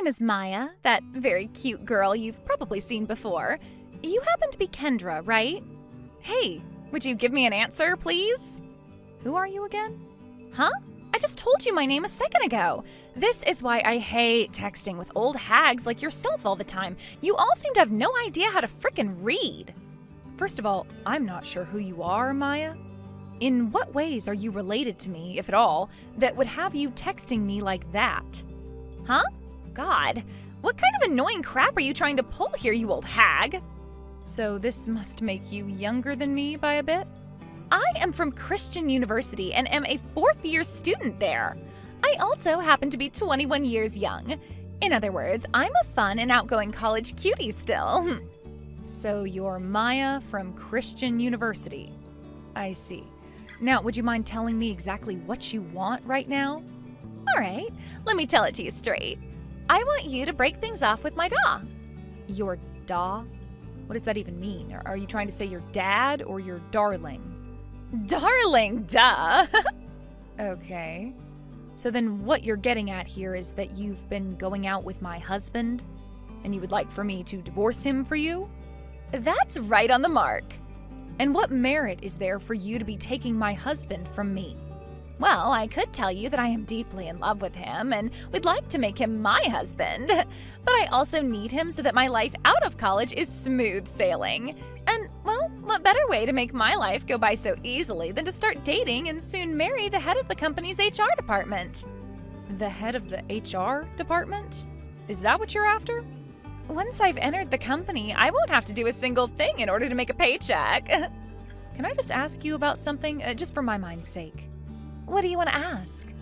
name is Maya, that very cute girl you've probably seen before. You happen to be Kendra, right? Hey, would you give me an answer, please? Who are you again? Huh? I just told you my name a second ago. This is why I hate texting with old hags like yourself all the time. You all seem to have no idea how to frickin' read. First of all, I'm not sure who you are, Maya. In what ways are you related to me, if at all, that would have you texting me like that? Huh? God, what kind of annoying crap are you trying to pull here, you old hag? So this must make you younger than me by a bit? I am from Christian University and am a fourth-year student there. I also happen to be 21 years young. In other words, I'm a fun and outgoing college cutie still. So you're Maya from Christian University. I see. Now, would you mind telling me exactly what you want right now? All right, let me tell it to you straight. I want you to break things off with my da. Your da? What does that even mean? Are you trying to say your dad or your darling? Darling, duh! Okay. So then what you're getting at here is that you've been going out with my husband, and you would like for me to divorce him for you? That's right on the mark. And what merit is there for you to be taking my husband from me? Well, I could tell you that I am deeply in love with him and would like to make him my husband. But I also need him so that my life out of college is smooth sailing. And, well, what better way to make my life go by so easily than to start dating and soon marry the head of the company's HR department? The head of the HR department? Is that what you're after? Once I've entered the company, I won't have to do a single thing in order to make a paycheck. Can I just ask you about something, just for my mind's sake? What do you want to ask?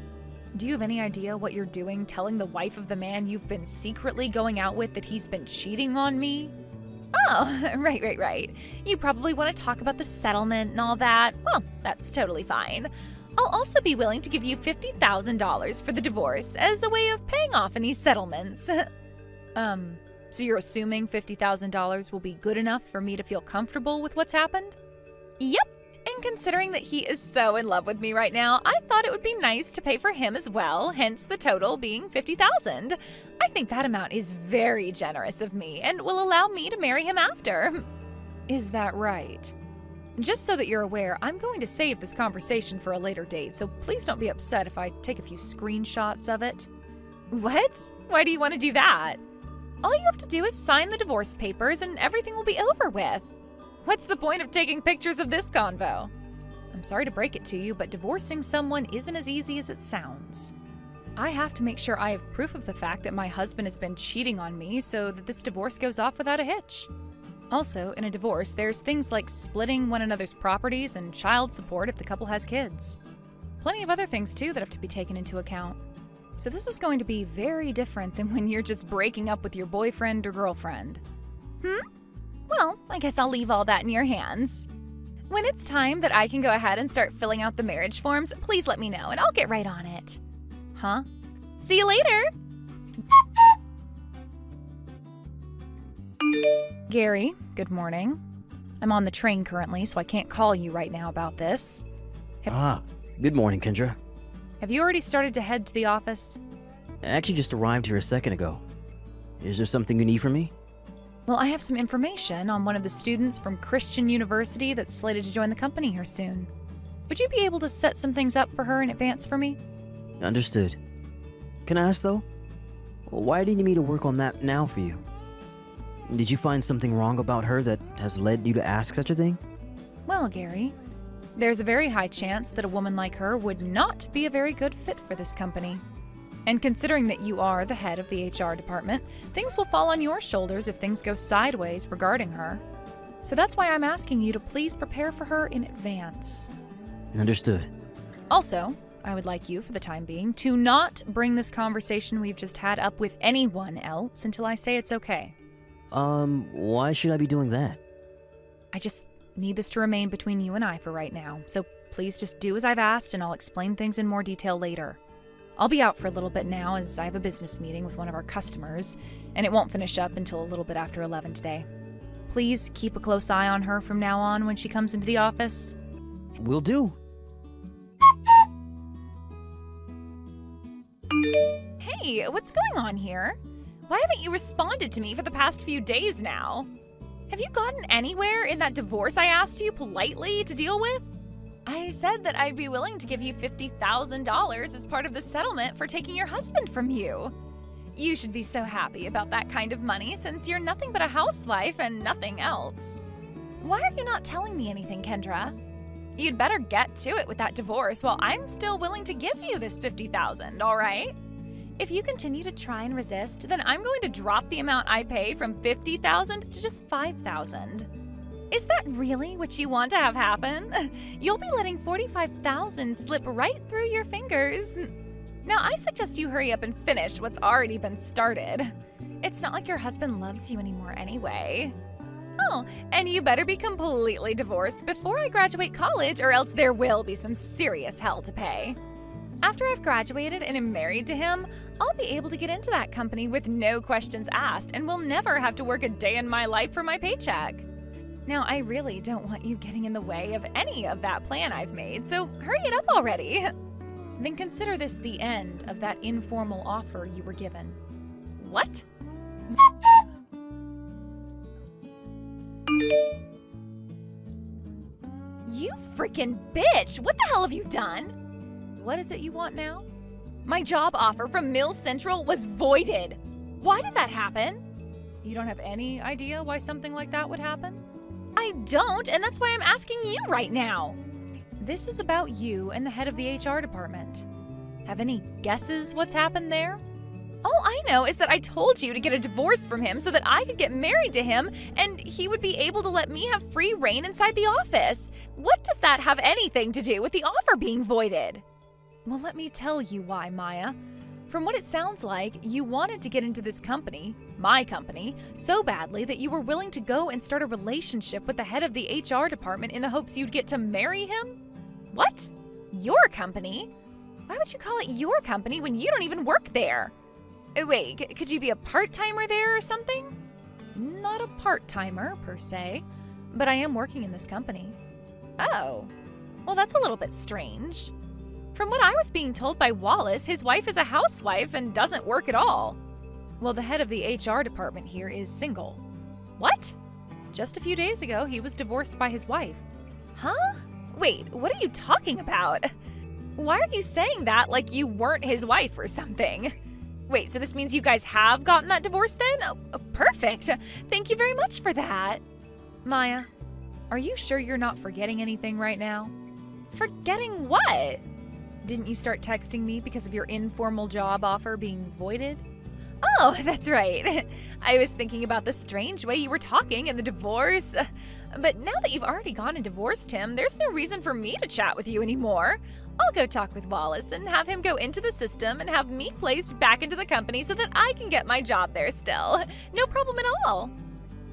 Do you have any idea what you're doing telling the wife of the man you've been secretly going out with that he's been cheating on me? Oh, right. You probably want to talk about the settlement and all that. Well, that's totally fine. I'll also be willing to give you $50,000 for the divorce as a way of paying off any settlements. So you're assuming $50,000 will be good enough for me to feel comfortable with what's happened? Yep. And considering that he is so in love with me right now, I thought it would be nice to pay for him as well, hence the total being $50,000. I think that amount is very generous of me and will allow me to marry him after. Is that right? Just so that you're aware, I'm going to save this conversation for a later date, so please don't be upset if I take a few screenshots of it. What? Why do you want to do that? All you have to do is sign the divorce papers and everything will be over with. What's the point of taking pictures of this convo? I'm sorry to break it to you, but divorcing someone isn't as easy as it sounds. I have to make sure I have proof of the fact that my husband has been cheating on me so that this divorce goes off without a hitch. Also, in a divorce, there's things like splitting one another's properties and child support if the couple has kids. Plenty of other things, too, that have to be taken into account. So this is going to be very different than when you're just breaking up with your boyfriend or girlfriend. Well, I guess I'll leave all that in your hands. When it's time that I can go ahead and start filling out the marriage forms, please let me know and I'll get right on it. Huh? See you later! Gary, good morning. I'm on the train currently, so I can't call you right now about this. Good morning, Kendra. Have you already started to head to the office? I actually just arrived here a second ago. Is there something you need from me? Well, I have some information on one of the students from Christian University that's slated to join the company here soon. Would you be able to set some things up for her in advance for me? Understood. Can I ask, though? Why do you need me to work on that now for you? Did you find something wrong about her that has led you to ask such a thing? Well, Gary, there's a very high chance that a woman like her would not be a very good fit for this company. And considering that you are the head of the HR department, things will fall on your shoulders if things go sideways regarding her. So that's why I'm asking you to please prepare for her in advance. Understood. Also, I would like you, for the time being, to not bring this conversation we've just had up with anyone else until I say it's okay. Why should I be doing that? I just need this to remain between you and I for right now, so please just do as I've asked and I'll explain things in more detail later. I'll be out for a little bit now as I have a business meeting with one of our customers, and it won't finish up until a little bit after 11 today. Please keep a close eye on her from now on when she comes into the office. Will do. Hey, what's going on here? Why haven't you responded to me for the past few days now? Have you gotten anywhere in that divorce I asked you politely to deal with? I said that I'd be willing to give you $50,000 as part of the settlement for taking your husband from you. You should be so happy about that kind of money since you're nothing but a housewife and nothing else. Why are you not telling me anything, Kendra? You'd better get to it with that divorce while I'm still willing to give you this $50,000, all right? If you continue to try and resist, then I'm going to drop the amount I pay from $50,000 to just $5,000. Is that really what you want to have happen? You'll be letting $45,000 slip right through your fingers. Now, I suggest you hurry up and finish what's already been started. It's not like your husband loves you anymore anyway. Oh, and you better be completely divorced before I graduate college, or else there will be some serious hell to pay. After I've graduated and am married to him, I'll be able to get into that company with no questions asked and will never have to work a day in my life for my paycheck. Now, I really don't want you getting in the way of any of that plan I've made, so hurry it up already. Then consider this the end of that informal offer you were given. What? You freaking bitch! What the hell have you done? What is it you want now? My job offer from Mills Central was voided. Why did that happen? You don't have any idea why something like that would happen? I don't, and that's why I'm asking you right now. This is about you and the head of the HR department. Have any guesses what's happened there? All I know is that I told you to get a divorce from him so that I could get married to him and he would be able to let me have free reign inside the office. What does that have anything to do with the offer being voided? Well, let me tell you why, Maya. From what it sounds like, you wanted to get into this company, my company, so badly that you were willing to go and start a relationship with the head of the HR department in the hopes you'd get to marry him? What? Your company? Why would you call it your company when you don't even work there? Wait, could you be a part-timer there or something? Not a part-timer, per se, but I am working in this company. Oh, well, that's a little bit strange. From what I was being told by Wallace, his wife is a housewife and doesn't work at all. Well, the head of the HR department here is single. What? Just a few days ago, he was divorced by his wife. Huh? Wait, what are you talking about? Why are you saying that like you weren't his wife or something? Wait, so this means you guys have gotten that divorce then? Oh, perfect. Thank you very much for that. Maya, are you sure you're not forgetting anything right now? Forgetting what? Didn't you start texting me because of your informal job offer being voided? Oh, that's right. I was thinking about the strange way you were talking and the divorce. But now that you've already gone and divorced him, there's no reason for me to chat with you anymore. I'll go talk with Wallace and have him go into the system and have me placed back into the company so that I can get my job there still. No problem at all.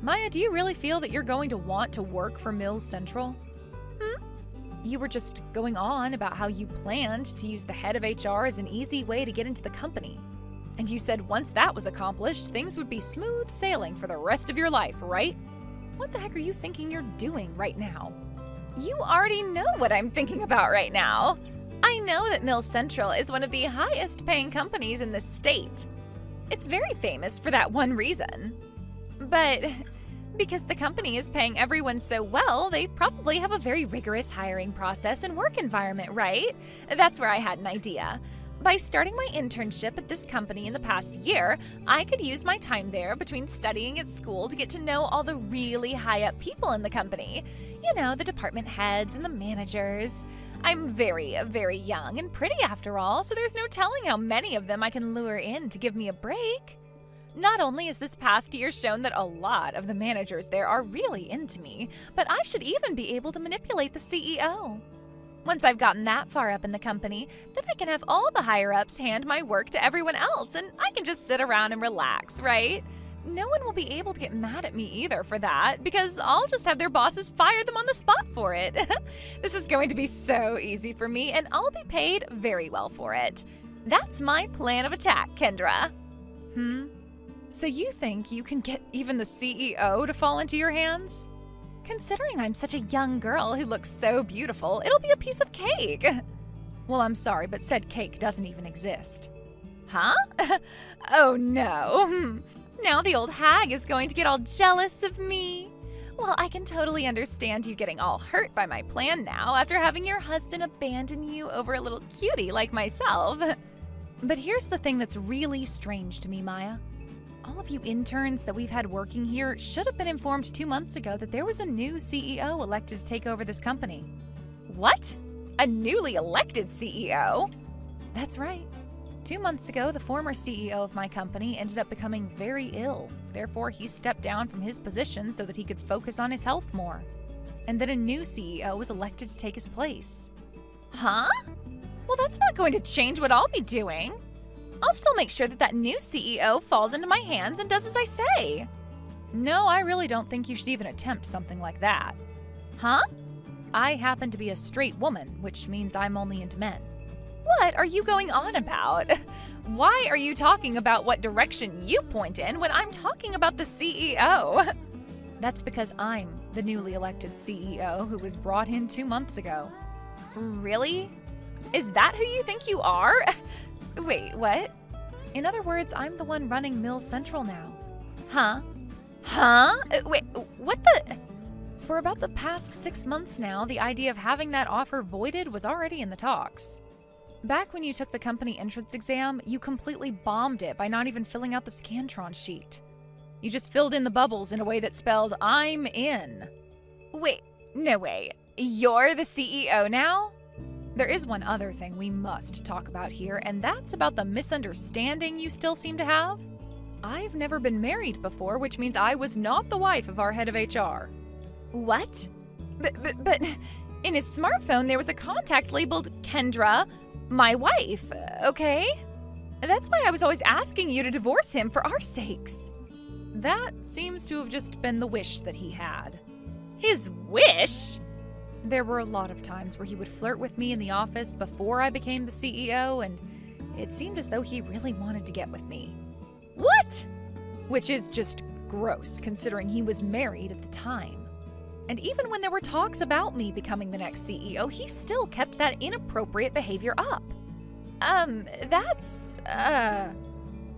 Maya, do you really feel that you're going to want to work for Mills Central? You were just going on about how you planned to use the head of HR as an easy way to get into the company. And you said once that was accomplished, things would be smooth sailing for the rest of your life, right? What the heck are you thinking you're doing right now? You already know what I'm thinking about right now. I know that Mills Central is one of the highest paying companies in the state. It's very famous for that one reason. But because the company is paying everyone so well, they probably have a very rigorous hiring process and work environment, right? That's where I had an idea. By starting my internship at this company in the past year, I could use my time there between studying at school to get to know all the really high-up people in the company. You know, the department heads and the managers. I'm very, very young and pretty after all, so there's no telling how many of them I can lure in to give me a break. Not only has this past year shown that a lot of the managers there are really into me, but I should even be able to manipulate the CEO. Once I've gotten that far up in the company, then I can have all the higher-ups hand my work to everyone else, and I can just sit around and relax, right? No one will be able to get mad at me either for that, because I'll just have their bosses fire them on the spot for it. This is going to be so easy for me, and I'll be paid very well for it. That's my plan of attack, Kendra. So you think you can get even the CEO to fall into your hands? Considering I'm such a young girl who looks so beautiful, it'll be a piece of cake. Well, I'm sorry, but said cake doesn't even exist. Huh? Oh no. Now the old hag is going to get all jealous of me. Well, I can totally understand you getting all hurt by my plan now after having your husband abandon you over a little cutie like myself. But here's the thing that's really strange to me, Maya. All of you interns that we've had working here should have been informed 2 months ago that there was a new CEO elected to take over this company. What? A newly elected CEO? That's right. 2 months ago, the former CEO of my company ended up becoming very ill. Therefore, he stepped down from his position so that he could focus on his health more. And then a new CEO was elected to take his place. Huh? Well, that's not going to change what I'll be doing. I'll still make sure that that new CEO falls into my hands and does as I say. No, I really don't think you should even attempt something like that. Huh? I happen to be a straight woman, which means I'm only into men. What are you going on about? Why are you talking about what direction you point in when I'm talking about the CEO? That's because I'm the newly elected CEO who was brought in 2 months ago. Really? Is that who you think you are? Wait, what? In other words, I'm the one running Mill Central now. Huh? Huh? Wait, what the? For about the past 6 months now, the idea of having that offer voided was already in the talks. Back when you took the company entrance exam, you completely bombed it by not even filling out the Scantron sheet. You just filled in the bubbles in a way that spelled, I'm in. Wait, no way. You're the CEO now? There is one other thing we must talk about here, and that's about the misunderstanding you still seem to have. I've never been married before, which means I was not the wife of our head of HR. What? But in his smartphone, there was a contact labeled Kendra, my wife, okay? That's why I was always asking you to divorce him for our sakes. That seems to have just been the wish that he had. His wish? There were a lot of times where he would flirt with me in the office before I became the CEO, and it seemed as though he really wanted to get with me. What? Which is just gross, considering he was married at the time. And even when there were talks about me becoming the next CEO, he still kept that inappropriate behavior up.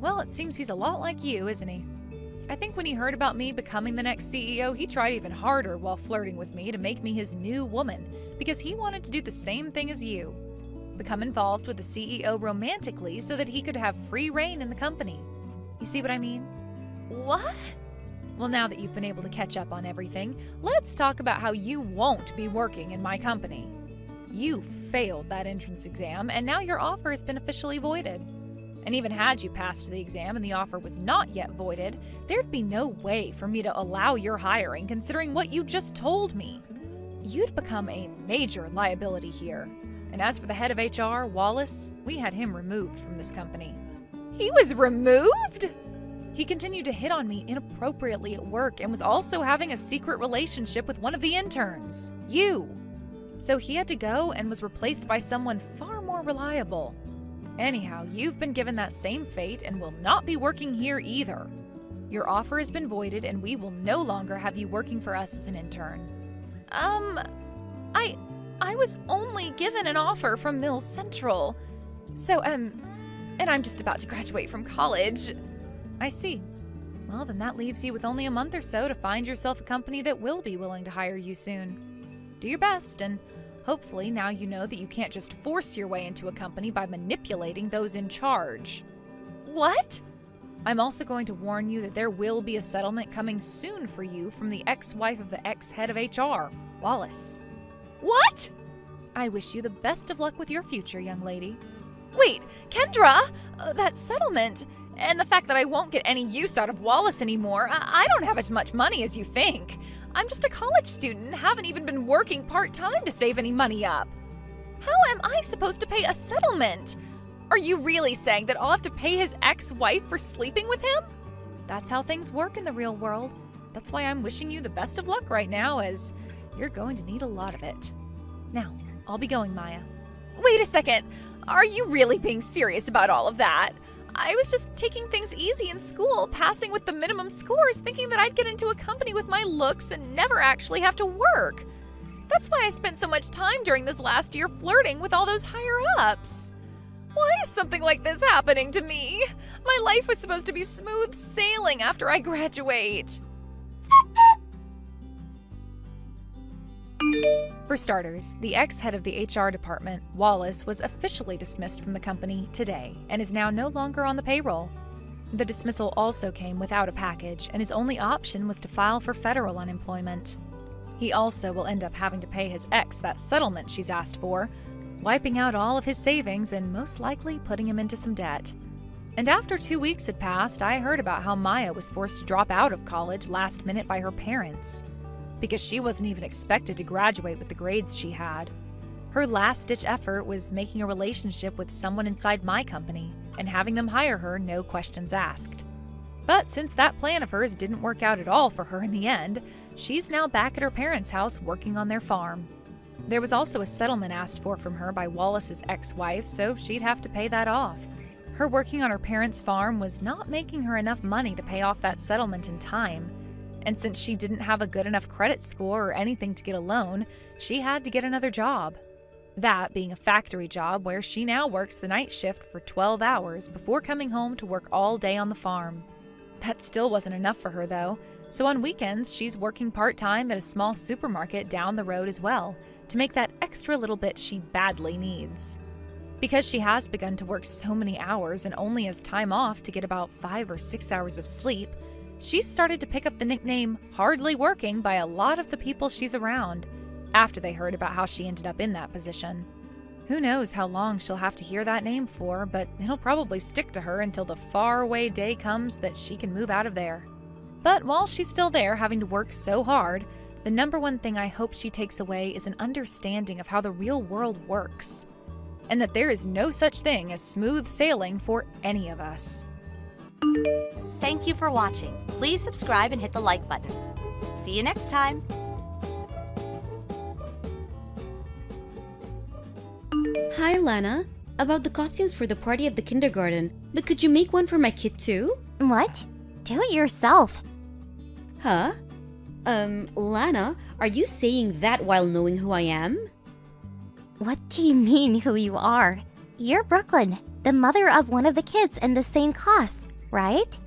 Well, it seems he's a lot like you, isn't he? I think when he heard about me becoming the next CEO, he tried even harder while flirting with me to make me his new woman, because he wanted to do the same thing as you. Become involved with the CEO romantically so that he could have free reign in the company. You see what I mean? What? Well, now that you've been able to catch up on everything, let's talk about how you won't be working in my company. You failed that entrance exam, and now your offer has been officially voided. And even had you passed the exam and the offer was not yet voided, there'd be no way for me to allow your hiring considering what you just told me. You'd become a major liability here. And as for the head of HR, Wallace, we had him removed from this company. He was removed? He continued to hit on me inappropriately at work and was also having a secret relationship with one of the interns, you. So he had to go and was replaced by someone far more reliable. Anyhow, you've been given that same fate and will not be working here either. Your offer has been voided and we will no longer have you working for us as an intern. I was only given an offer from Mill Central. So, and I'm just about to graduate from college. I see. Well, then that leaves you with only a month or so to find yourself a company that will be willing to hire you soon. Do your best, and hopefully now you know that you can't just force your way into a company by manipulating those in charge. What? I'm also going to warn you that there will be a settlement coming soon for you from the ex-wife of the ex-head of HR, Wallace. What? I wish you the best of luck with your future, young lady. Wait, Kendra! That settlement... And the fact that I won't get any use out of Wallace anymore, I don't have as much money as you think. I'm just a college student and haven't even been working part-time to save any money up. How am I supposed to pay a settlement? Are you really saying that I'll have to pay his ex-wife for sleeping with him? That's how things work in the real world. That's why I'm wishing you the best of luck right now, as you're going to need a lot of it. Now, I'll be going, Maya. Wait a second. Are you really being serious about all of that? I was just taking things easy in school, passing with the minimum scores, thinking that I'd get into a company with my looks and never actually have to work. That's why I spent so much time during this last year flirting with all those higher-ups. Why is something like this happening to me? My life was supposed to be smooth sailing after I graduate. For starters, the ex-head of the HR department, Wallace, was officially dismissed from the company today and is now no longer on the payroll. The dismissal also came without a package, and his only option was to file for federal unemployment. He also will end up having to pay his ex that settlement she's asked for, wiping out all of his savings and most likely putting him into some debt. And after 2 weeks had passed, I heard about how Maya was forced to drop out of college last minute by her parents, because she wasn't even expected to graduate with the grades she had. Her last-ditch effort was making a relationship with someone inside my company and having them hire her, no questions asked. But since that plan of hers didn't work out at all for her in the end, she's now back at her parents' house working on their farm. There was also a settlement asked for from her by Wallace's ex-wife, so she'd have to pay that off. Her working on her parents' farm was not making her enough money to pay off that settlement in time, and since she didn't have a good enough credit score or anything to get a loan, she had to get another job. That being a factory job where she now works the night shift for 12 hours before coming home to work all day on the farm. That still wasn't enough for her though, so on weekends she's working part-time at a small supermarket down the road as well to make that extra little bit she badly needs. Because she has begun to work so many hours and only has time off to get about 5 or 6 hours of sleep, she's started to pick up the nickname hardly working by a lot of the people she's around, after they heard about how she ended up in that position. Who knows how long she'll have to hear that name for, but it'll probably stick to her until the faraway day comes that she can move out of there. But while she's still there having to work so hard, the number one thing I hope she takes away is an understanding of how the real world works, and that there is no such thing as smooth sailing for any of us. Thank you for watching. Please subscribe and hit the like button. See you next time. Hi, Lana. About the costumes for the party at the kindergarten, but could you make one for my kid too? What? Do it yourself. Huh? Lana, are you saying that while knowing who I am? What do you mean who you are? You're Brooklyn, the mother of one of the kids in the same class, right?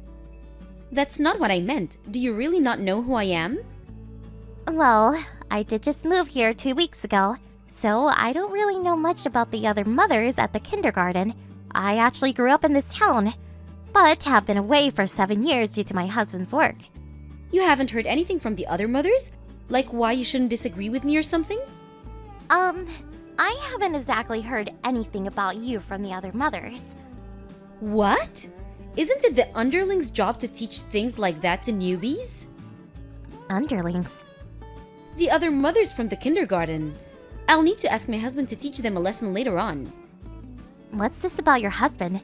That's not what I meant. Do you really not know who I am? Well, I did just move here 2 weeks ago, so I don't really know much about the other mothers at the kindergarten. I actually grew up in this town, but have been away for 7 years due to my husband's work. You haven't heard anything from the other mothers? Like why you shouldn't disagree with me or something? I haven't exactly heard anything about you from the other mothers. What? Isn't it the underling's job to teach things like that to newbies? Underlings? The other mothers from the kindergarten. I'll need to ask my husband to teach them a lesson later on. What's this about your husband?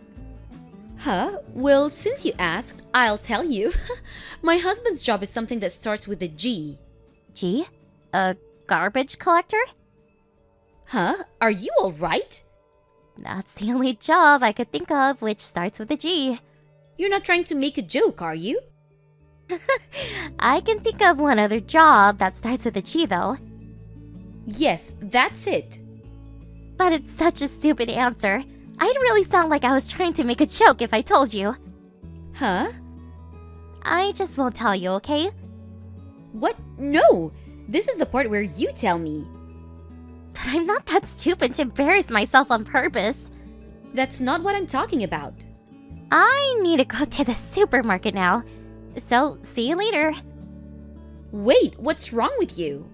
Huh? Well, since you asked, I'll tell you. My husband's job is something that starts with a G. G? A garbage collector? Huh? Are you alright? That's the only job I could think of which starts with a G. You're not trying to make a joke, are you? I can think of one other job that starts with a G, though. Yes, that's it. But it's such a stupid answer. I'd really sound like I was trying to make a joke if I told you. Huh? I just won't tell you, okay? What? No! This is the part where you tell me. But I'm not that stupid to embarrass myself on purpose. That's not what I'm talking about. I need to go to the supermarket now. So, see you later. Wait, what's wrong with you?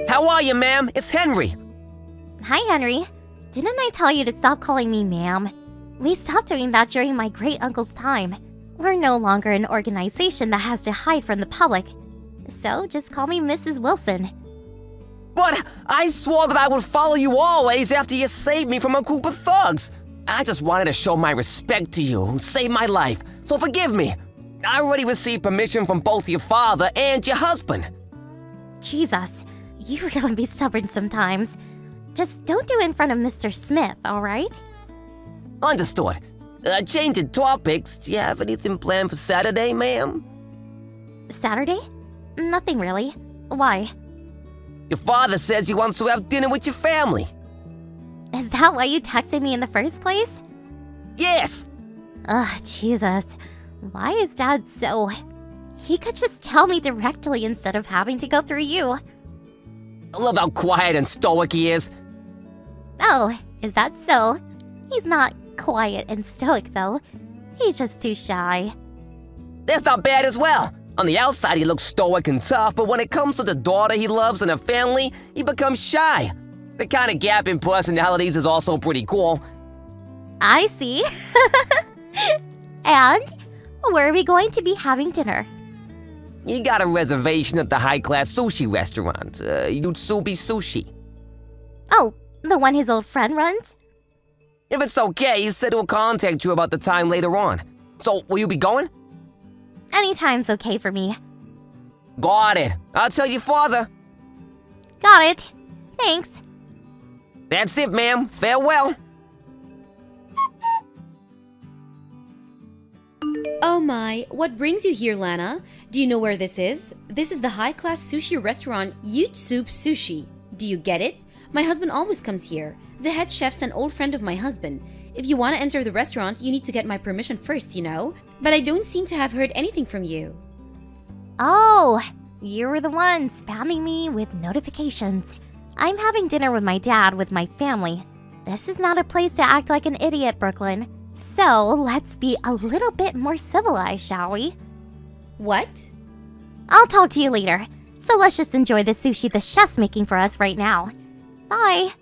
How are you, ma'am? It's Henry. Hi, Henry. Didn't I tell you to stop calling me ma'am? We stopped doing that during my great-uncle's time. We're no longer an organization that has to hide from the public. So, just call me Mrs. Wilson. But I swore that I would follow you always after you saved me from a group of thugs. I just wanted to show my respect to you who saved my life, so forgive me. I already received permission from both your father and your husband. Jesus, you really be stubborn sometimes. Just don't do it in front of Mr. Smith, alright? Understood. Changing topics, do you have anything planned for Saturday, ma'am? Saturday? Nothing really. Why? Your father says he wants to have dinner with your family. Is that why you texted me in the first place? Yes! Ugh, Jesus. Why is Dad so... He could just tell me directly instead of having to go through you. I love how quiet and stoic he is. Oh, is that so? He's not quiet and stoic, though. He's just too shy. That's not bad as well. On the outside, he looks stoic and tough, but when it comes to the daughter he loves and her family, he becomes shy. The kind of gap in personalities is also pretty cool. I see. And where are we going to be having dinner? He got a reservation at the high-class sushi restaurant, Yutsubi Sushi. Oh, the one his old friend runs? If it's okay, he said he'll contact you about the time later on. So, will you be going? Anytime's okay for me. Got it. I'll tell your father. Got it. Thanks. That's it, ma'am. Farewell. Oh my, what brings you here, Lana? Do you know where this is? This is the high-class sushi restaurant Yutsubi Sushi. Do you get it? My husband always comes here. The head chef's an old friend of my husband. If you want to enter the restaurant, you need to get my permission first, you know? But I don't seem to have heard anything from you. Oh, you were the one spamming me with notifications. I'm having dinner with my dad with my family. This is not a place to act like an idiot, Brooklyn. So let's be a little bit more civilized, shall we? What? I'll talk to you later. So let's just enjoy the sushi the chef's making for us right now. Bye.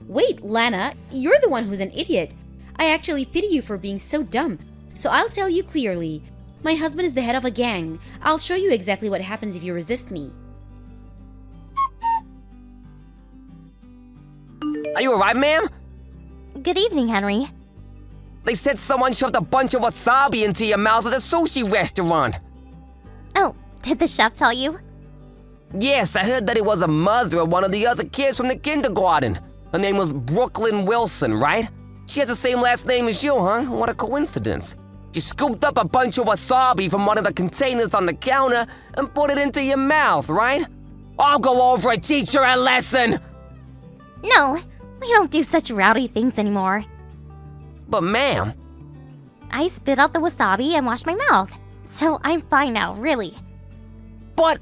Wait, Lana, you're the one who's an idiot. I actually pity you for being so dumb. So I'll tell you clearly. My husband is the head of a gang. I'll show you exactly what happens if you resist me. Are you alright, ma'am? Good evening, Henry. They said someone shoved a bunch of wasabi into your mouth at a sushi restaurant. Oh, did the chef tell you? Yes, I heard that it was a mother of one of the other kids from the kindergarten. Her name was Brooklyn Wilson, right? She has the same last name as you, huh? What a coincidence. She scooped up a bunch of wasabi from one of the containers on the counter and put it into your mouth, right? I'll go over and teach her a lesson! No, we don't do such rowdy things anymore. But ma'am... I spit out the wasabi and washed my mouth. So I'm fine now, really. But...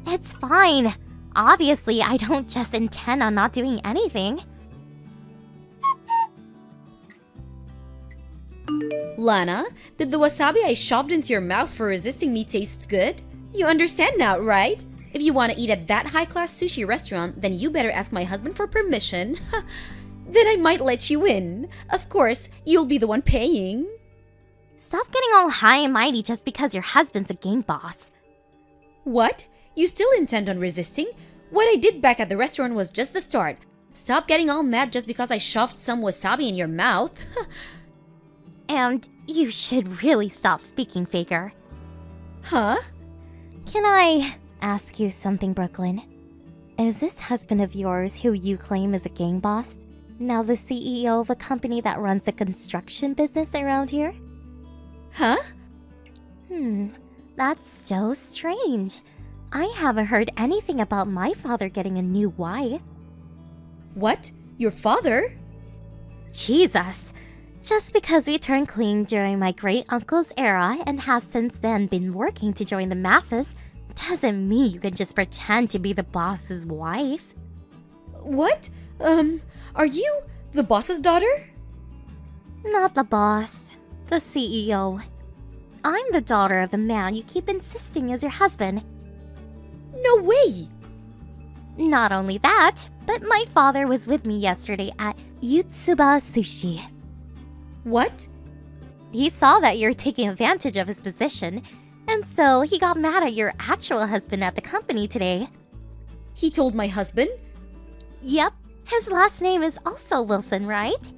It's fine. Obviously, I don't just intend on not doing anything. Lana, did the wasabi I shoved into your mouth for resisting me taste good? You understand now, right? If you want to eat at that high-class sushi restaurant, then you better ask my husband for permission. Then I might let you in. Of course, you'll be the one paying. Stop getting all high and mighty just because your husband's a gang boss. What? You still intend on resisting? What I did back at the restaurant was just the start. Stop getting all mad just because I shoved some wasabi in your mouth. And you should really stop speaking, Faker. Huh? Can I ask you something, Brooklyn? Is this husband of yours who you claim is a gang boss now the CEO of a company that runs a construction business around here? Huh? That's so strange. I haven't heard anything about my father getting a new wife. What? Your father? Jesus! Just because we turned clean during my great-uncle's era and have since then been working to join the masses doesn't mean you can just pretend to be the boss's wife. What? Are you the boss's daughter? Not the boss, the CEO. I'm the daughter of the man you keep insisting is your husband. No way! Not only that, but my father was with me yesterday at Yutsubi Sushi. What? He saw that you're taking advantage of his position, and so he got mad at your actual husband at the company today. He told my husband? Yep, his last name is also Wilson, right?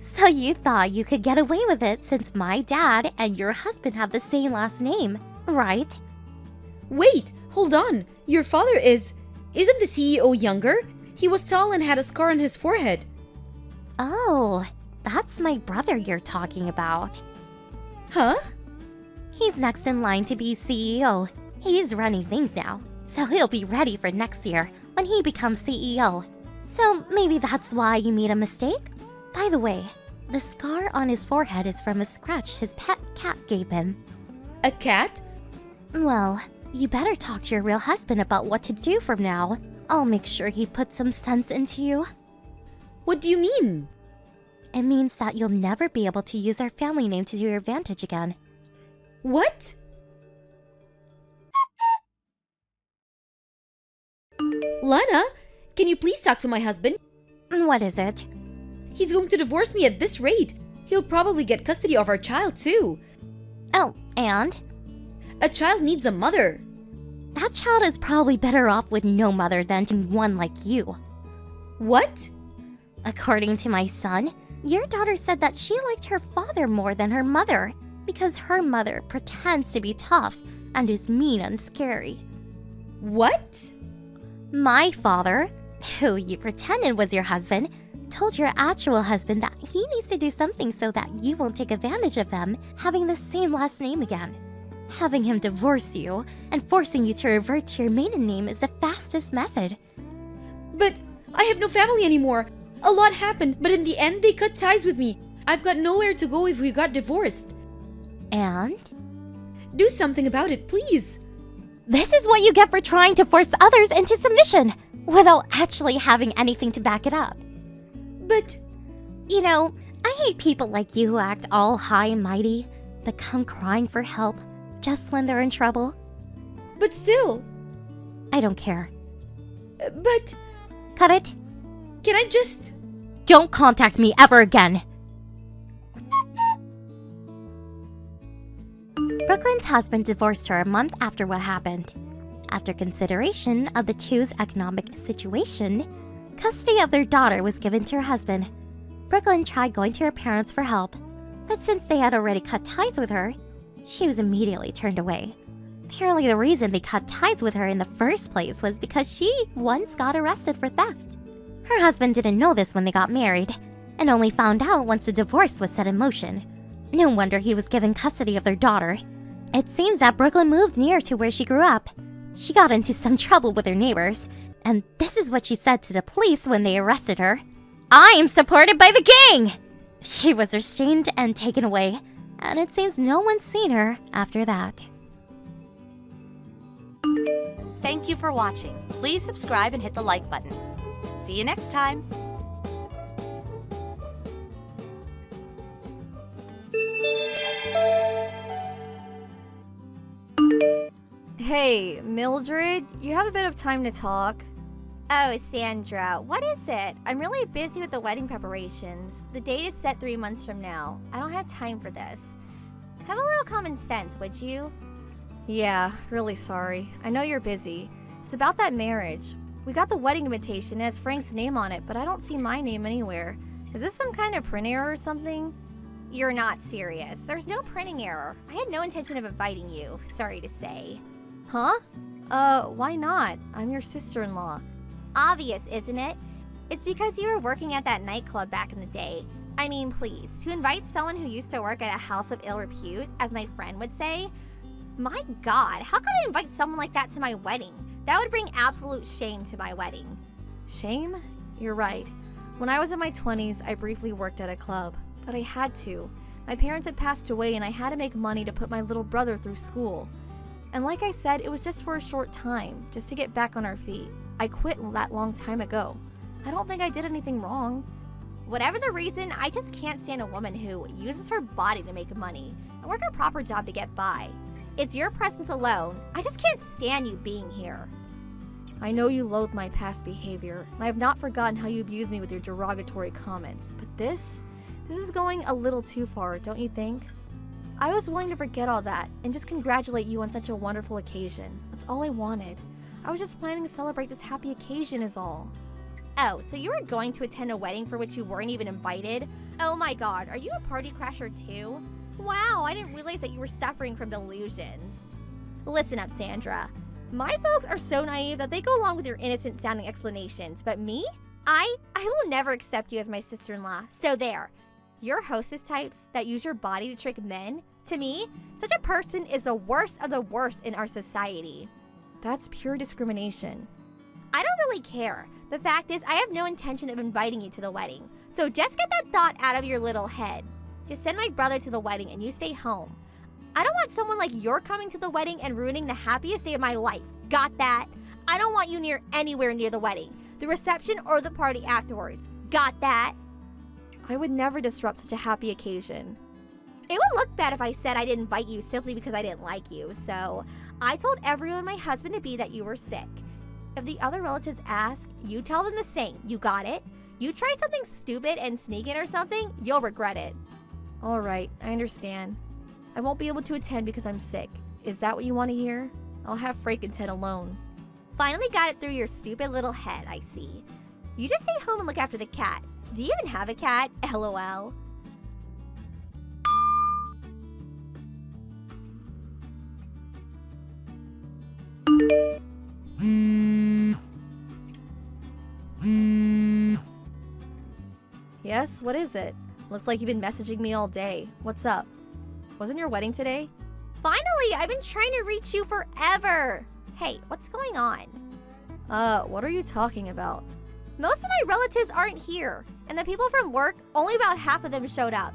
So you thought you could get away with it since my dad and your husband have the same last name, right? Wait, hold on. Your father isn't the CEO younger? He was tall and had a scar on his forehead. Oh, that's my brother you're talking about. Huh? He's next in line to be CEO. He's running things now. so he'll be ready for next year when he becomes CEO. So maybe that's why you made a mistake? By the way, the scar on his forehead is from a scratch his pet cat gave him. A cat? Well, you better talk to your real husband about what to do from now. I'll make sure he puts some sense into you. What do you mean? It means that you'll never be able to use our family name to your advantage again. What? Lana, can you please talk to my husband? What is it? He's going to divorce me at this rate. He'll probably get custody of our child too. Oh, and? A child needs a mother. That child is probably better off with no mother than one like you. What? According to my son, your daughter said that she liked her father more than her mother because her mother pretends to be tough and is mean and scary. What? My father, who you pretended was your husband, told your actual husband that he needs to do something so that you won't take advantage of them having the same last name again. Having him divorce you and forcing you to revert to your maiden name is the fastest method. But I have no family anymore. A lot happened, but in the end they cut ties with me. I've got nowhere to go if we got divorced. And? Do something about it, please. This is what you get for trying to force others into submission without actually having anything to back it up. But... You know, I hate people like you who act all high and mighty, but come crying for help just when they're in trouble. But still... I don't care. But... Cut it. Can I just... Don't contact me ever again. Brooklyn's husband divorced her a month after what happened. After consideration of the two's economic situation, custody of their daughter was given to her husband. Brooklyn tried going to her parents for help, but since they had already cut ties with her, she was immediately turned away. Apparently the reason they cut ties with her in the first place was because she once got arrested for theft. Her husband didn't know this when they got married, and only found out once the divorce was set in motion. No wonder he was given custody of their daughter. It seems that Brooklyn moved near to where she grew up. She got into some trouble with her neighbors, and this is what she said to the police when they arrested her. "I am supported by the gang!" She was restrained and taken away, and it seems no one's seen her after that. Thank you for watching. Please subscribe and hit the like button. See you next time. Hey, Mildred, you have a bit of time to talk. Oh, Sandra, what is it? I'm really busy with the wedding preparations. The date is set 3 months from now. I don't have time for this. Have a little common sense, would you? Yeah, really sorry. I know you're busy. It's about that marriage. We got the wedding invitation, it has Frank's name on it, but I don't see my name anywhere. Is this some kind of print error or something? You're not serious. There's no printing error. I had no intention of inviting you, sorry to say. Huh? Why not? I'm your sister-in-law. Obvious, isn't it? It's because you were working at that nightclub back in the day. I mean, please, to invite someone who used to work at a house of ill repute, as my friend would say? My God, how could I invite someone like that to my wedding? That would bring absolute shame to my wedding. Shame? You're right. When I was in my 20s, I briefly worked at a club, but I had to. My parents had passed away and I had to make money to put my little brother through school. And like I said, it was just for a short time, just to get back on our feet. I quit that long time ago. I don't think I did anything wrong. Whatever the reason, I just can't stand a woman who uses her body to make money and work a proper job to get by. It's your presence alone. I just can't stand you being here. I know you loathe my past behavior, and I have not forgotten how you abused me with your derogatory comments, but this is going a little too far, don't you think? I was willing to forget all that and just congratulate you on such a wonderful occasion. That's all I wanted. I was just planning to celebrate this happy occasion is all. Oh, so you were going to attend a wedding for which you weren't even invited? Oh my God, are you a party crasher too? Wow, I didn't realize that you were suffering from delusions. Listen up, Sandra. My folks are so naive that they go along with your innocent sounding explanations, but me? I will never accept you as my sister-in-law, so there. Your hostess types that use your body to trick men? To me, such a person is the worst of the worst in our society. That's pure discrimination. I don't really care. The fact is, I have no intention of inviting you to the wedding. So just get that thought out of your little head. Just send my brother to the wedding and you stay home. I don't want someone like you're coming to the wedding and ruining the happiest day of my life. Got that? I don't want you anywhere near the wedding, the reception, or the party afterwards. Got that? I would never disrupt such a happy occasion. It would look bad if I said I didn't invite you simply because I didn't like you. So I told everyone my husband to be that you were sick. If the other relatives ask, you tell them the same. You got it? You try something stupid and sneak in or something, you'll regret it. All right, I understand. I won't be able to attend because I'm sick. Is that what you want to hear? I'll have Frank and Ted alone. Finally got it through your stupid little head, I see. You just stay home and look after the cat. Do you even have a cat? LOL. Yes, what is it? Looks like you've been messaging me all day. What's up? Wasn't your wedding today? Finally, I've been trying to reach you forever. Hey, what's going on? What are you talking about? Most of my relatives aren't here, and the people from work, only about half of them showed up.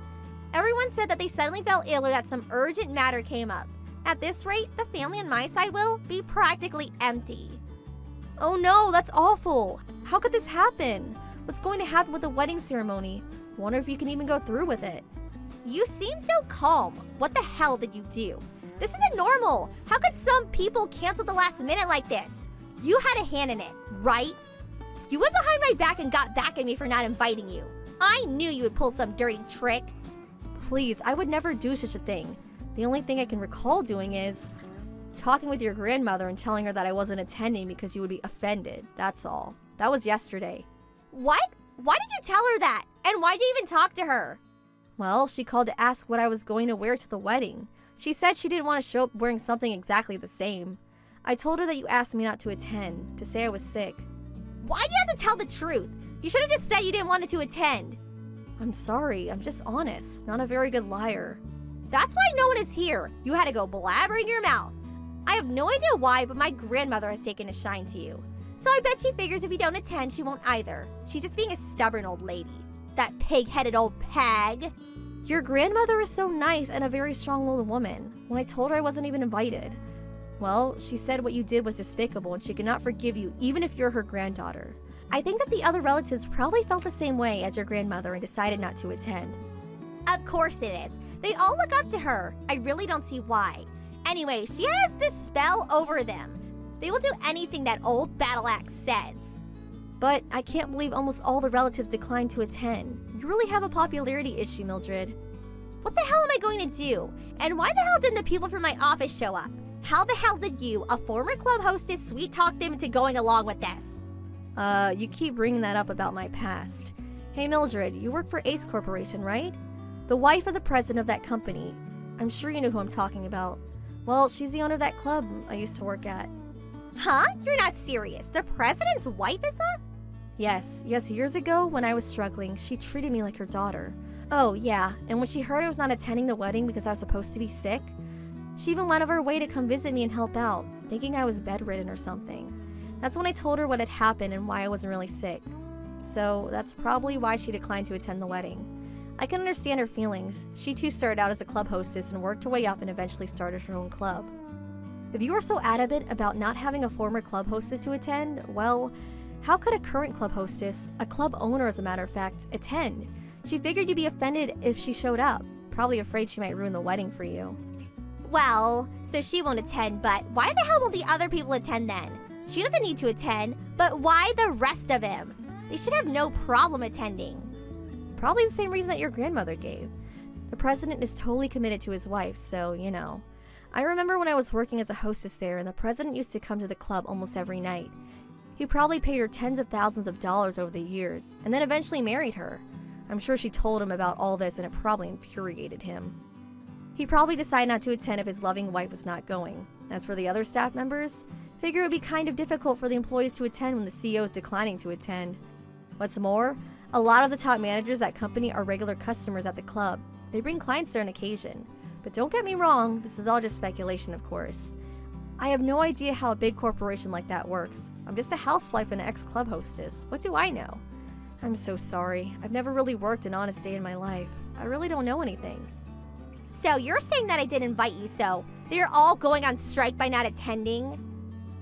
Everyone said that they suddenly fell ill or that some urgent matter came up. At this rate, the family on my side will be practically empty. Oh no, that's awful. How could this happen? What's going to happen with the wedding ceremony? Wonder if you can even go through with it. You seem so calm. What the hell did you do? This isn't normal. How could some people cancel the last minute like this? You had a hand in it, right? You went behind my back and got back at me for not inviting you. I knew you would pull some dirty trick. Please, I would never do such a thing. The only thing I can recall doing is talking with your grandmother and telling her that I wasn't attending because you would be offended. That's all. That was yesterday. What? Why did you tell her that? And why'd you even talk to her? Well, she called to ask what I was going to wear to the wedding. She said she didn't want to show up wearing something exactly the same. I told her that you asked me not to attend, to say I was sick. Why'd you have to tell the truth? You should have just said you didn't want to attend. I'm sorry, I'm just honest, not a very good liar. That's why no one is here. You had to go blabbering your mouth. I have no idea why, but my grandmother has taken a shine to you. So I bet she figures if you don't attend, she won't either. She's just being a stubborn old lady. That pig-headed old pag. Your grandmother is so nice and a very strong-willed woman. When I told her I wasn't even invited. Well, she said what you did was despicable and she could not forgive you even if you're her granddaughter. I think that the other relatives probably felt the same way as your grandmother and decided not to attend. Of course it is. They all look up to her. I really don't see why. Anyway, she has this spell over them. They will do anything that old battle axe says. But I can't believe almost all the relatives declined to attend. You really have a popularity issue, Mildred. What the hell am I going to do? And why the hell didn't the people from my office show up? How the hell did you, a former club hostess, sweet-talk them into going along with this? You keep bringing that up about my past. Hey Mildred, you work for Ace Corporation, right? The wife of the president of that company. I'm sure you know who I'm talking about. Well, she's the owner of that club I used to work at. Huh? You're not serious. The president's wife is that? Yes, years ago when I was struggling, she treated me like her daughter. Oh, yeah, and when she heard I was not attending the wedding because I was supposed to be sick, she even went out of her way to come visit me and help out, thinking I was bedridden or something. That's when I told her what had happened and why I wasn't really sick. So that's probably why she declined to attend the wedding. I can understand her feelings. She too started out as a club hostess and worked her way up and eventually started her own club. If you are so adamant about not having a former club hostess to attend, well, how could a current club hostess, a club owner as a matter of fact, attend? She figured you'd be offended if she showed up, probably afraid she might ruin the wedding for you. Well, so she won't attend, but why the hell will the other people attend then? She doesn't need to attend, but why the rest of them? They should have no problem attending. Probably the same reason that your grandmother gave. The president is totally committed to his wife, so, you know. I remember when I was working as a hostess there and the president used to come to the club almost every night. He probably paid her tens of thousands of dollars over the years, and then eventually married her. I'm sure she told him about all this and it probably infuriated him. He probably decided not to attend if his loving wife was not going. As for the other staff members, figure it would be kind of difficult for the employees to attend when the CEO is declining to attend. What's more, a lot of the top managers at company are regular customers at the club. They bring clients there on occasion. But don't get me wrong, this is all just speculation, of course. I have no idea how a big corporation like that works. I'm just a housewife and an ex-club hostess. What do I know? I'm so sorry. I've never really worked an honest day in my life. I really don't know anything. So you're saying that I didn't invite you, so they're all going on strike by not attending?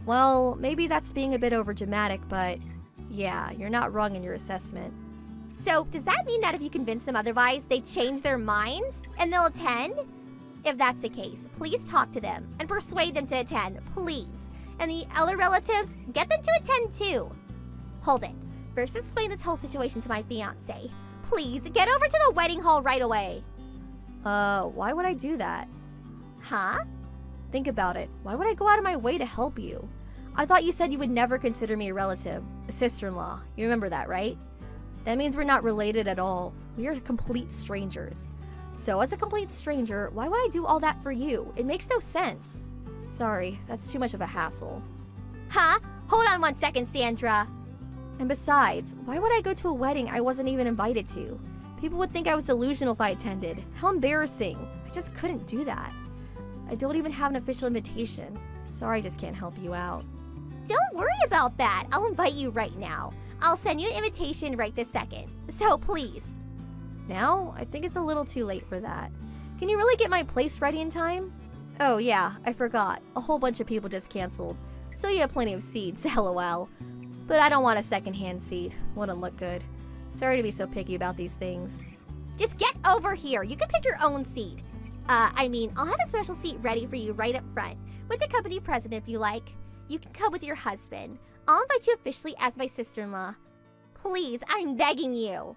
Well, maybe that's being a bit overdramatic, but yeah, you're not wrong in your assessment. So does that mean that if you convince them otherwise, they change their minds and they'll attend? If that's the case, please talk to them and persuade them to attend, please. And the other relatives, get them to attend too. Hold it. First explain this whole situation to my fiancé. Please, get over to the wedding hall right away. Why would I do that? Huh? Think about it. Why would I go out of my way to help you? I thought you said you would never consider me a relative, a sister-in-law. You remember that, right? That means we're not related at all. We are complete strangers. So as a complete stranger, why would I do all that for you? It makes no sense. Sorry, that's too much of a hassle. Huh? Hold on 1 second, Sandra. And besides, why would I go to a wedding I wasn't even invited to? People would think I was delusional if I attended. How embarrassing. I just couldn't do that. I don't even have an official invitation. Sorry, I just can't help you out. Don't worry about that. I'll invite you right now. I'll send you an invitation right this second. So please. Now? I think it's a little too late for that. Can you really get my place ready in time? Oh yeah, I forgot. A whole bunch of people just canceled. So you have plenty of seats, lol. But I don't want a second-hand seat. Wouldn't look good. Sorry to be so picky about these things. Just get over here. You can pick your own seat. I'll have a special seat ready for you right up front, with the company president if you like. You can come with your husband. I'll invite you officially as my sister-in-law. Please, I'm begging you.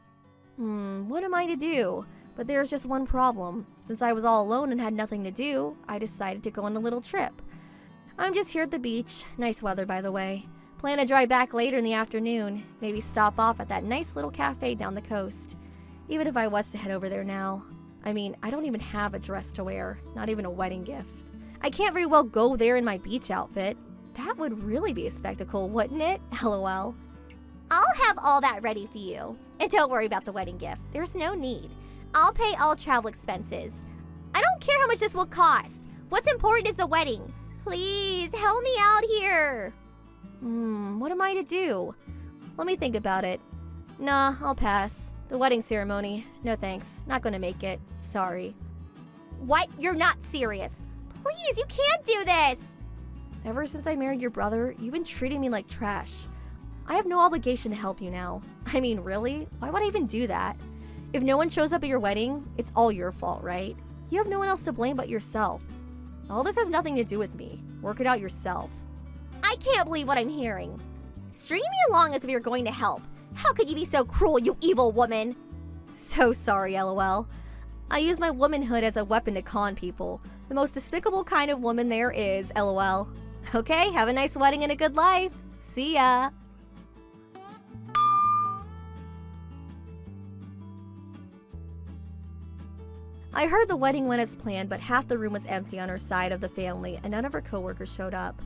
What am I to do? But there's just one problem. Since I was all alone and had nothing to do, I decided to go on a little trip. I'm just here at the beach. Nice weather, by the way. Plan to drive back later in the afternoon. Maybe stop off at that nice little cafe down the coast. Even if I was to head over there now. I don't even have a dress to wear. Not even a wedding gift. I can't very well go there in my beach outfit. That would really be a spectacle, wouldn't it? LOL. I'll have all that ready for you. And don't worry about the wedding gift. There's no need. I'll pay all travel expenses. I don't care how much this will cost. What's important is the wedding. Please, help me out here. What am I to do? Let me think about it. Nah, I'll pass. The wedding ceremony. No thanks. Not gonna make it. Sorry. What? You're not serious. Please, you can't do this. Ever since I married your brother, you've been treating me like trash. I have no obligation to help you now. Really? Why would I even do that? If no one shows up at your wedding, it's all your fault, right? You have no one else to blame but yourself. All this has nothing to do with me. Work it out yourself. I can't believe what I'm hearing. String me along as if you're going to help. How could you be so cruel, you evil woman? So sorry, LOL. I use my womanhood as a weapon to con people. The most despicable kind of woman there is, LOL. Okay, have a nice wedding and a good life. See ya. I heard the wedding went as planned, but half the room was empty on her side of the family and none of her coworkers showed up.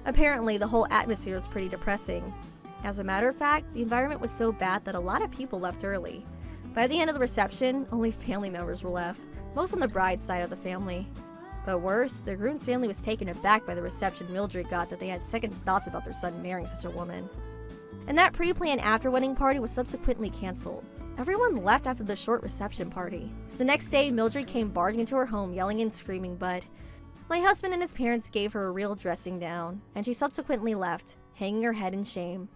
Apparently, the whole atmosphere was pretty depressing. As a matter of fact, the environment was so bad that a lot of people left early. By the end of the reception, only family members were left, most on the bride's side of the family. But worse, the groom's family was taken aback by the reception Mildred got that they had second thoughts about their son marrying such a woman. And that pre-planned after-wedding party was subsequently canceled. Everyone left after the short reception party. The next day, Mildred came barging into her home yelling and screaming, but my husband and his parents gave her a real dressing down, and she subsequently left, hanging her head in shame.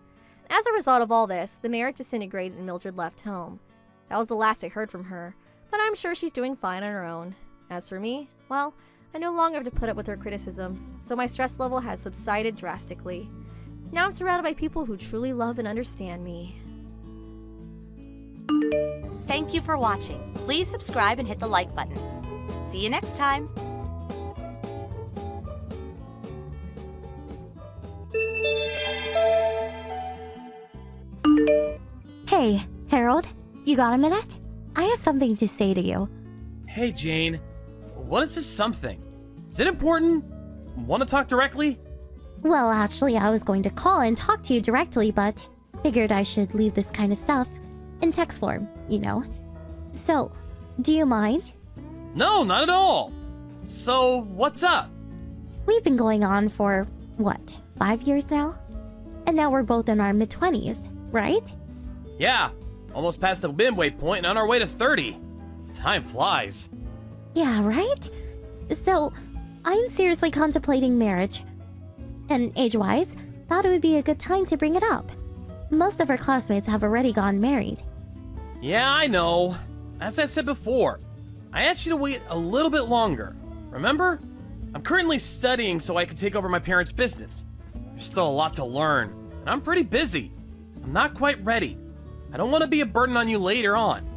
As a result of all this, the marriage disintegrated and Mildred left home. That was the last I heard from her, but I'm sure she's doing fine on her own. As for me, well, I no longer have to put up with her criticisms, so my stress level has subsided drastically. Now I'm surrounded by people who truly love and understand me. Thank you for watching. Please subscribe and hit the like button. See you next time. Hey, Harold, you got a minute? I have something to say to you. Hey, Jane. What is this something? Is it important? Want to talk directly? Well, actually, I was going to call and talk to you directly, but figured I should leave this kind of stuff in text form, you know. So, do you mind? No, not at all. So, what's up? We've been going on for, what, 5 years now? And now we're both in our mid-20s, right? Yeah, almost past the midway point and on our way to 30. Time flies. Yeah, right? So, I'm seriously contemplating marriage. And age-wise, thought it would be a good time to bring it up. Most of our classmates have already gotten married. Yeah, I know. As I said before, I asked you to wait a little bit longer. Remember? I'm currently studying so I can take over my parents' business. There's still a lot to learn, and I'm pretty busy. I'm not quite ready. I don't want to be a burden on you later on.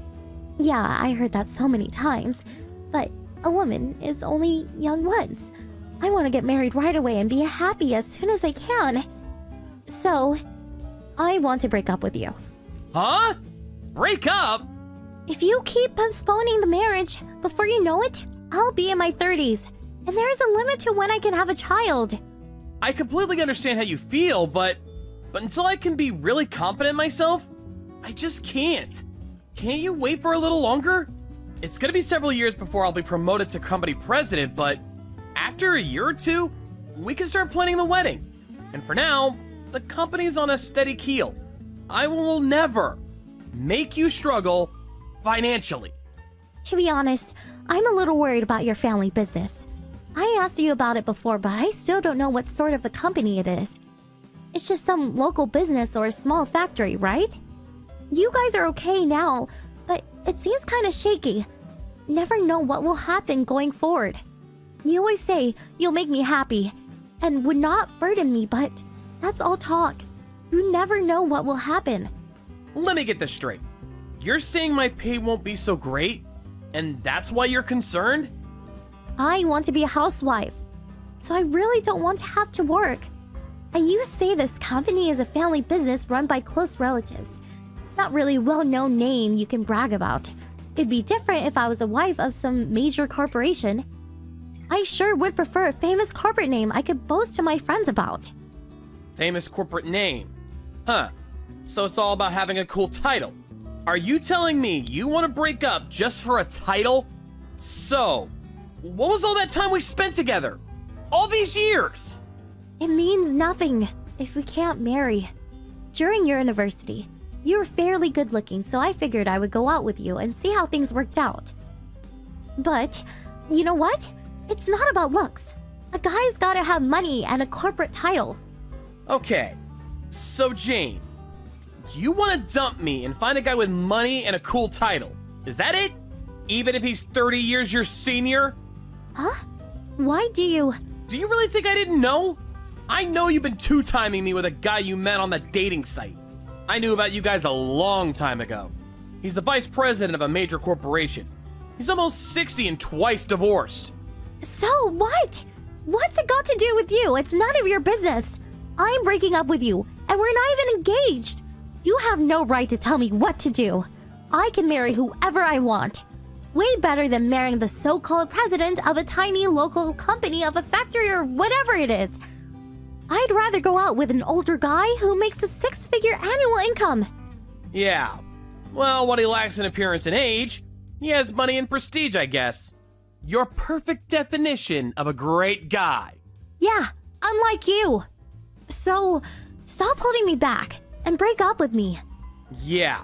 Yeah, I heard that so many times. But a woman is only young once. I want to get married right away and be happy as soon as I can. So, I want to break up with you. Huh? Break up? If you keep postponing the marriage, before you know it, I'll be in my 30s. And there is a limit to when I can have a child. I completely understand how you feel, but until I can be really confident in myself, I just can't. Can't you wait for a little longer? It's gonna be several years before I'll be promoted to company president, but after a year or two, we can start planning the wedding. And for now, the company's on a steady keel. I will never make you struggle financially. To be honest, I'm a little worried about your family business. I asked you about it before, but I still don't know what sort of a company it is. It's just some local business or a small factory, right? You guys are okay now, but it seems kind of shaky. Never know what will happen going forward. You always say you'll make me happy and would not burden me, but that's all talk. You never know what will happen. Let me get this straight. You're saying my pay won't be so great, and that's why you're concerned? I want to be a housewife, so I really don't want to have to work. And you say this company is a family business run by close relatives. Not really well-known name you can brag about. It'd be different if I was a wife of some major corporation. I sure would prefer a famous corporate name I could boast to my friends about. Famous corporate name. Huh. So it's all about having a cool title. Are you telling me you want to break up just for a title? So, what was all that time we spent together? All these years? It means nothing if we can't marry. During your university, you were fairly good looking, so I figured I would go out with you and see how things worked out. But, you know what? It's not about looks. A guy's gotta have money and a corporate title. Okay. So, Jane, you want to dump me and find a guy with money and a cool title. Is that it? Even if he's 30 years your senior? Huh? Why do you... Do you really think I didn't know? I know you've been two-timing me with a guy you met on that dating site. I knew about you guys a long time ago. He's the vice president of a major corporation. He's almost 60 and twice divorced. So what? What's it got to do with you? It's none of your business. I'm breaking up with you, and we're not even engaged. You have no right to tell me what to do. I can marry whoever I want. Way better than marrying the so-called president of a tiny local company of a factory or whatever it is. I'd rather go out with an older guy who makes a 6-figure annual income. Yeah. Well, what he lacks in appearance and age, he has money and prestige, I guess. Your perfect definition of a great guy. Yeah, unlike you. So, stop holding me back and break up with me. Yeah.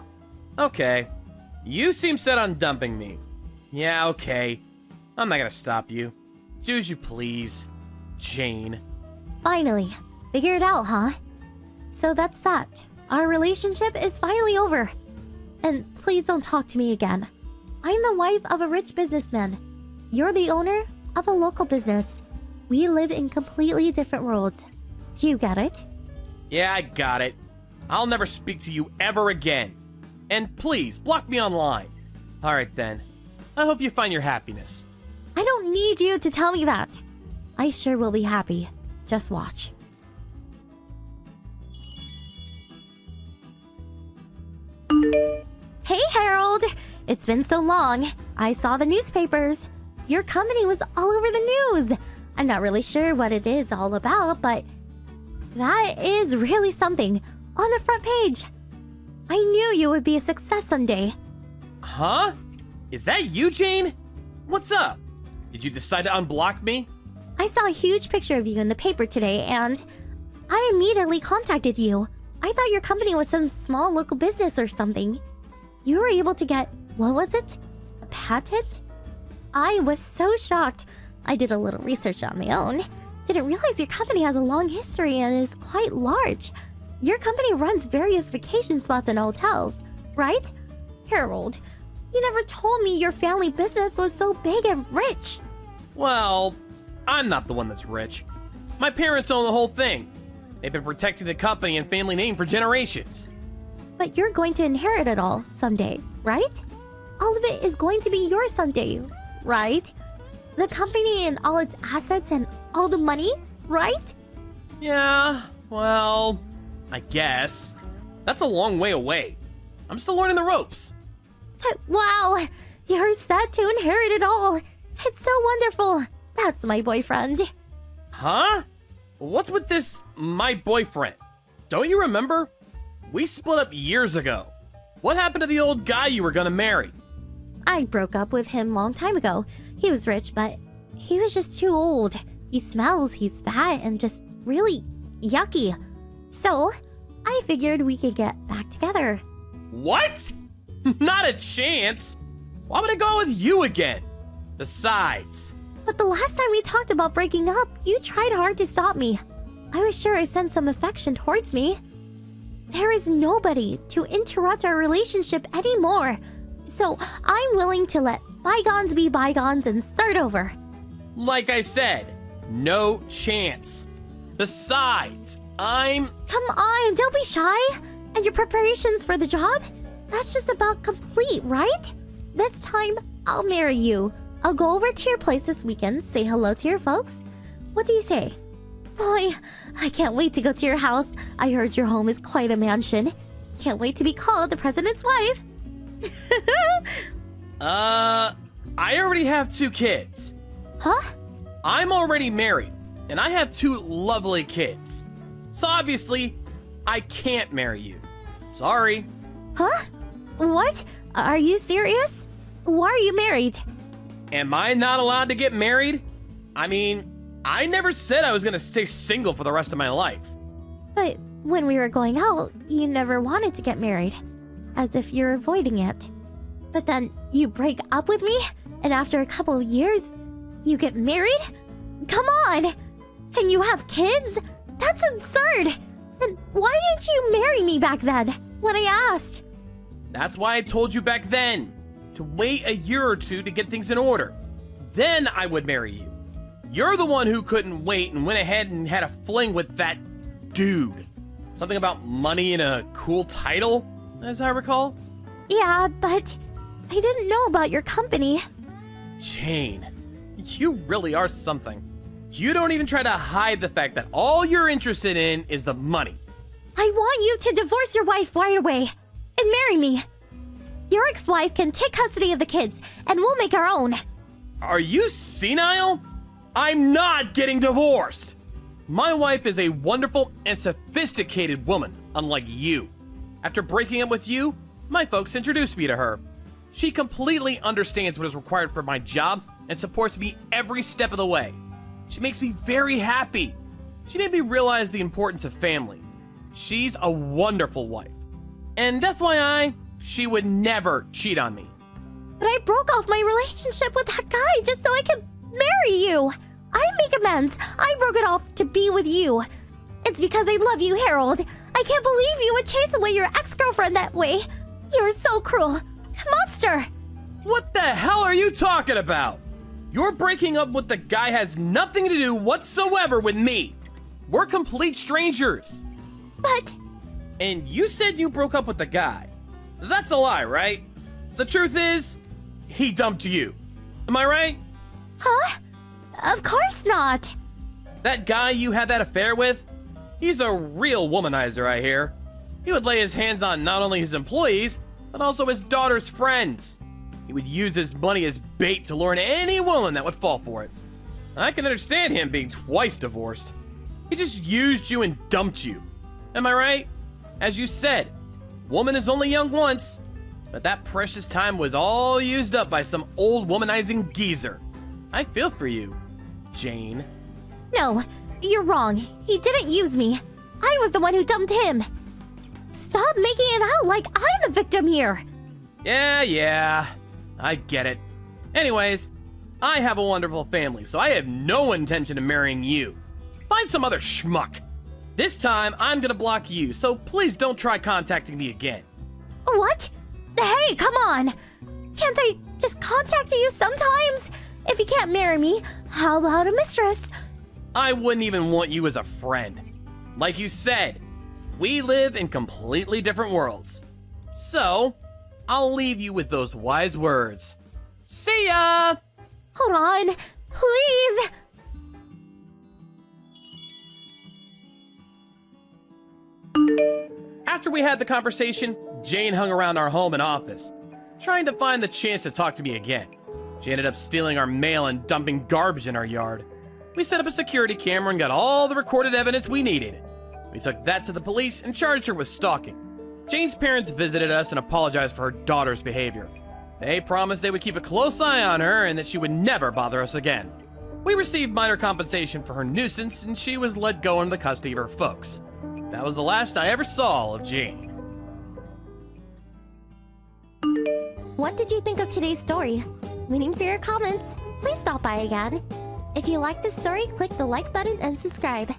Okay. You seem set on dumping me. Yeah, okay. I'm not gonna stop you. Do as you please, Jane. Finally, figure it out, huh? So that's that. Our relationship is finally over. And please don't talk to me again. I'm the wife of a rich businessman. You're the owner of a local business. We live in completely different worlds. Do you get it? Yeah, I got it. I'll never speak to you ever again. And please, block me online. Alright then. I hope you find your happiness. I don't need you to tell me that. I sure will be happy. Just watch. Hey, Harold! It's been so long. I saw the newspapers. Your company was all over the news. I'm not really sure what it is all about, but that is really something. On the front page. I knew you would be a success someday. Huh? Is that you, Jane? What's up? Did you decide to unblock me? I saw a huge picture of you in the paper today and I immediately contacted you. I thought your company was some small local business or something. You were able to get, what was it? A patent? I was so shocked. I did a little research on my own. Didn't realize your company has a long history and is quite large. Your company runs various vacation spots and hotels, right? Harold, you never told me your family business was so big and rich. Well, I'm not the one that's rich. My parents own the whole thing. They've been protecting the company and family name for generations. But you're going to inherit it all someday, right? All of it is going to be yours someday, right? The company and all its assets and all the money, right? Yeah, well, I guess. That's a long way away. I'm still learning the ropes. Wow, you're set to inherit it all. It's so wonderful. That's my boyfriend. Huh? What's with this, my boyfriend? Don't you remember? We split up years ago. What happened to the old guy you were gonna marry? I broke up with him long time ago. He was rich, but he was just too old. He smells, he's fat, and just really yucky. So, I figured we could get back together. What? Not a chance. Why would I go with you again? Besides... But the last time we talked about breaking up, you tried hard to stop me. I was sure I sensed some affection towards me. There is nobody to interrupt our relationship anymore. So I'm willing to let bygones be bygones and start over. Like I said, no chance. Besides, I'm... Come on, don't be shy. And your preparations for the job? That's just about complete, right? This time, I'll marry you. I'll go over to your place this weekend, say hello to your folks. What do you say? Boy, I can't wait to go to your house. I heard your home is quite a mansion. Can't wait to be called the president's wife. I already have 2 kids. Huh? I'm already married, and I have 2 lovely kids. So obviously, I can't marry you. Sorry. Huh? What? Are you serious? Why are you married? Am I not allowed to get married? I mean, I never said I was gonna stay single for the rest of my life. But when we were going out, you never wanted to get married. As if you're avoiding it. But then you break up with me, and after a couple of years, you get married? Come on! And you have kids? That's absurd! And why didn't you marry me back then, when I asked? That's why I told you back then, to wait a year or 2 to get things in order. Then I would marry you. You're the one who couldn't wait and went ahead and had a fling with that dude. Something about money and a cool title, as I recall? Yeah, but I didn't know about your company. Jane, you really are something. You don't even try to hide the fact that all you're interested in is the money. I want you to divorce your wife right away and marry me. Your ex-wife can take custody of the kids, and we'll make our own. Are you senile? I'm not getting divorced. My wife is a wonderful and sophisticated woman, unlike you. After breaking up with you, my folks introduced me to her. She completely understands what is required for my job and supports me every step of the way. She makes me very happy. She made me realize the importance of family. She's a wonderful wife. And FYI, she would never cheat on me. But I broke off my relationship with that guy just so I could marry you. I make amends. I broke it off to be with you. It's because I love you, Harold. I can't believe you would chase away your ex-girlfriend that way. You're so cruel. Monster! What the hell are you talking about? Your breaking up with the guy has nothing to do whatsoever with me. We're complete strangers. But... And you said you broke up with the guy. That's a lie, right? The truth is, he dumped you. Am I right? Huh? Of course not. That guy you had that affair with? He's a real womanizer, I hear. He would lay his hands on not only his employees, but also his daughter's friends. He would use his money as bait to lure in any woman that would fall for it. I can understand him being twice divorced. He just used you and dumped you. Am I right? As you said, woman is only young once, but that precious time was all used up by some old womanizing geezer. I feel for you, Jane. No, you're wrong. He didn't use me. I was the one who dumped him. Stop making it out like I'm the victim here. Yeah, I get it. Anyways, I have a wonderful family, so I have no intention of marrying you. Find some other schmuck. This time, I'm gonna block you, so please don't try contacting me again. What? Hey, come on. Can't I just contact you sometimes? If you can't marry me, how about a mistress? I wouldn't even want you as a friend. Like you said, we live in completely different worlds. So, I'll leave you with those wise words. See ya! Hold on, please. After we had the conversation, Jane hung around our home and office, trying to find the chance to talk to me again. She ended up stealing our mail and dumping garbage in our yard. We set up a security camera and got all the recorded evidence we needed. We took that to the police and charged her with stalking. Jane's parents visited us and apologized for her daughter's behavior. They promised they would keep a close eye on her and that she would never bother us again. We received minor compensation for her nuisance and she was let go into the custody of her folks. That was the last I ever saw of Jane. What did you think of today's story? Waiting for your comments. Please stop by again. If you like this story, click the like button and subscribe.